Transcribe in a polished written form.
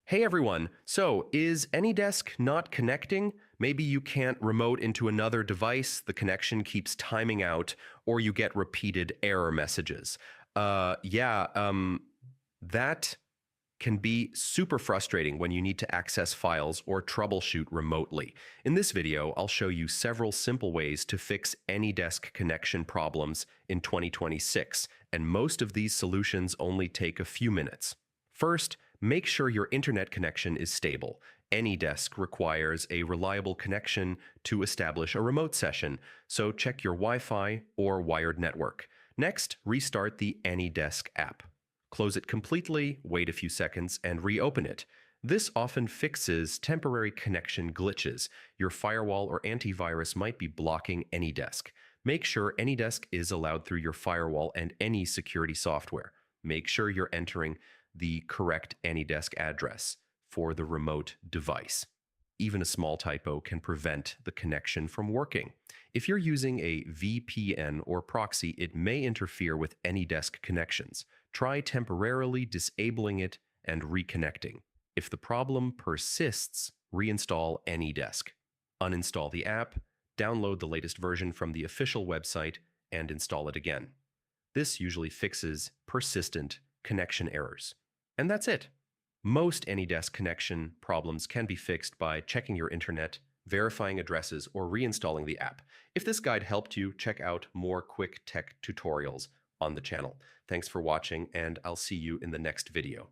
Hey everyone, so is AnyDesk not connecting? Maybe you can't remote into another device, the connection keeps timing out, or you get repeated error messages. That can be super frustrating when you need to access files or troubleshoot remotely. In this video, I'll show you several simple ways to fix AnyDesk connection problems in 2026, and most of these solutions only take a few minutes. First, make sure your internet connection is stable. AnyDesk requires a reliable connection to establish a remote session, so check your Wi-Fi or wired network. Next, restart the AnyDesk app. Close it completely, wait a few seconds, and reopen it. This often fixes temporary connection glitches. Your firewall or antivirus might be blocking AnyDesk. Make sure AnyDesk is allowed through your firewall and any security software. Make sure you're entering the correct AnyDesk address for the remote device. Even a small typo can prevent the connection from working. If you're using a VPN or proxy, it may interfere with AnyDesk connections. Try temporarily disabling it and reconnecting. If the problem persists, reinstall AnyDesk. Uninstall the app, download the latest version from the official website, and install it again. This usually fixes persistent connection errors. And that's it. Most AnyDesk connection problems can be fixed by checking your internet, verifying addresses, or reinstalling the app. If this guide helped you, check out more quick tech tutorials on the channel. Thanks for watching, and I'll see you in the next video.